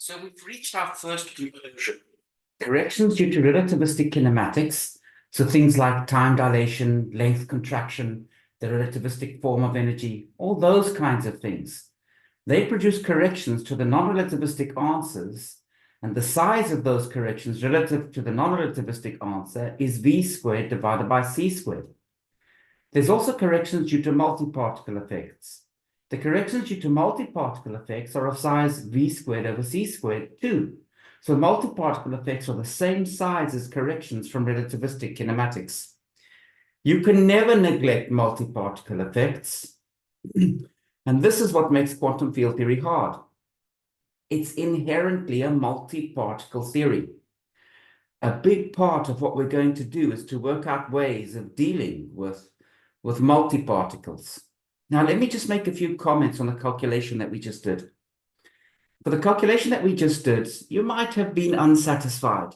So we've reached our first conclusion. Corrections due to relativistic kinematics, so things like time dilation, length contraction, the relativistic form of energy, all those kinds of things. They produce corrections to the non-relativistic answers, and the size of those corrections relative to the non-relativistic answer is v squared divided by c squared. There's also corrections due to multiparticle effects. The corrections due to multiparticle effects are of size v squared over c squared too. So multiparticle effects are the same size as corrections from relativistic kinematics. You can never neglect multiparticle effects. And this is what makes quantum field theory hard. It's inherently a multiparticle theory. A big part of what we're going to do is to work out ways of dealing with multiparticles. Now, let me just make a few comments on the calculation that we just did. For the calculation that we just did, you might have been unsatisfied.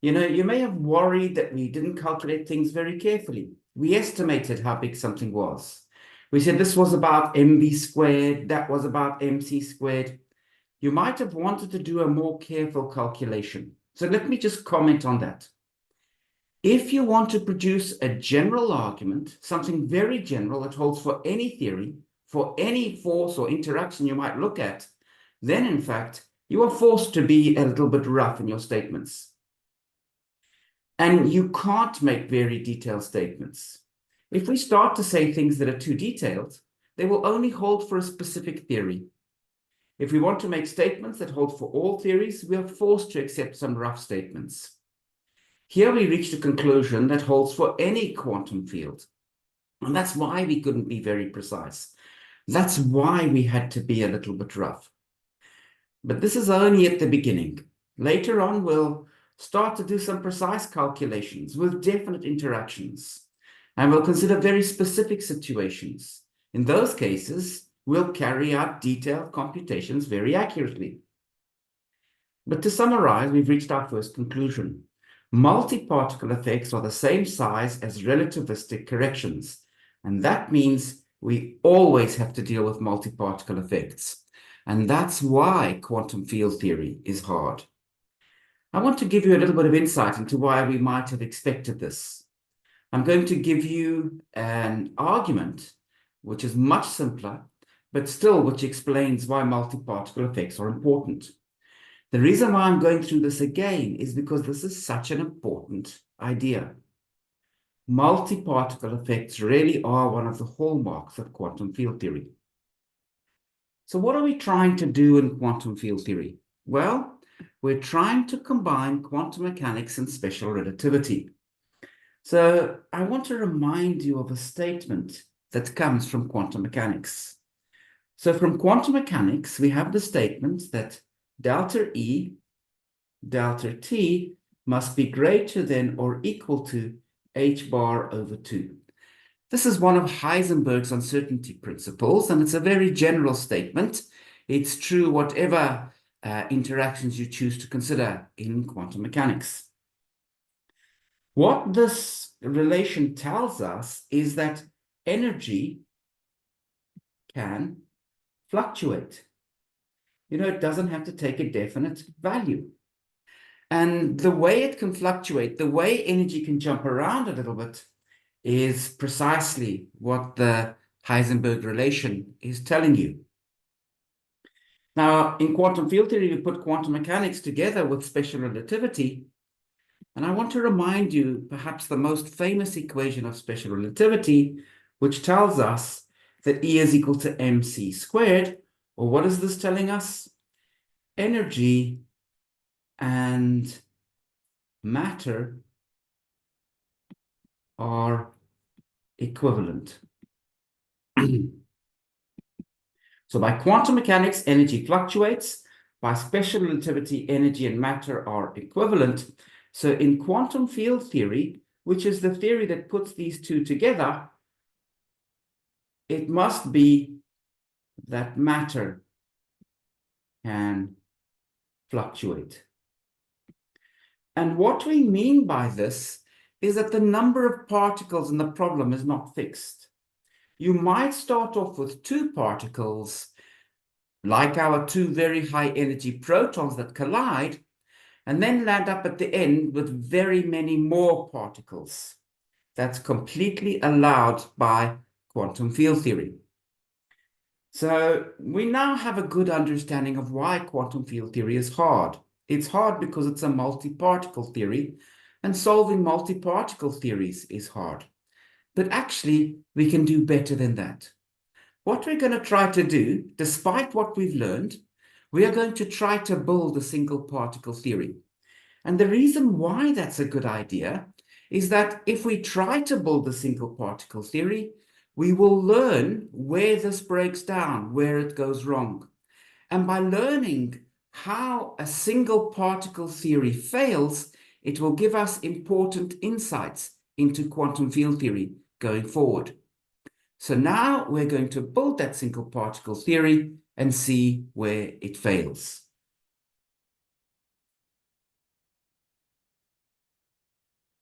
You may have worried that we didn't calculate things very carefully. We estimated how big something was. We said this was about mv squared, that was about mc squared. You might have wanted to do a more careful calculation. So let me just comment on that. If you want to produce a general argument, something very general that holds for any theory, for any force or interaction you might look at, then in fact, you are forced to be a little bit rough in your statements. And you can't make very detailed statements. If we start to say things that are too detailed, they will only hold for a specific theory. If we want to make statements that hold for all theories, we are forced to accept some rough statements. Here we reached a conclusion that holds for any quantum field. And that's why we couldn't be very precise. That's why we had to be a little bit rough. But this is only at the beginning. Later on, we'll start to do some precise calculations with definite interactions. And we'll consider very specific situations. In those cases, we'll carry out detailed computations very accurately. But to summarize, we've reached our first conclusion. Multiparticle effects are the same size as relativistic corrections. And that means we always have to deal with multiparticle effects. And that's why quantum field theory is hard. I want to give you a little bit of insight into why we might have expected this. I'm going to give you an argument which is much simpler, but still which explains why multiparticle effects are important. The reason why I'm going through this again is because this is such an important idea. Multiparticle effects really are one of the hallmarks of quantum field theory. So what are we trying to do in quantum field theory? Well, we're trying to combine quantum mechanics and special relativity. So I want to remind you of a statement that comes from quantum mechanics. So from quantum mechanics, we have the statement that delta E, delta T must be greater than or equal to h bar over 2. This is one of Heisenberg's uncertainty principles, and it's a very general statement. It's true whatever interactions you choose to consider in quantum mechanics. What this relation tells us is that energy can fluctuate. It doesn't have to take a definite value. And the way it can fluctuate, the way energy can jump around a little bit, is precisely what the Heisenberg relation is telling you. Now, in quantum field theory, we put quantum mechanics together with special relativity. And I want to remind you perhaps the most famous equation of special relativity, which tells us that E is equal to mc squared. Or what is this telling us? Energy and matter are equivalent. So by quantum mechanics, energy fluctuates. By special relativity, energy and matter are equivalent. So in quantum field theory, which is the theory that puts these two together, it must be that matter can fluctuate. And what we mean by this is that the number of particles in the problem is not fixed. You might start off with 2 particles, like our two very high energy protons that collide, and then land up at the end with very many more particles. That's completely allowed by quantum field theory. So we now have a good understanding of why quantum field theory is hard. It's hard because it's a multi-particle theory, and solving multi-particle theories is hard. But actually, we can do better than that. What we're going to try to do, despite what we've learned, we are going to try to build a single particle theory. And the reason why that's a good idea is that if we try to build a single particle theory, we will learn where this breaks down, where it goes wrong. And by learning how a single particle theory fails, it will give us important insights into quantum field theory going forward. So now we're going to build that single particle theory and see where it fails.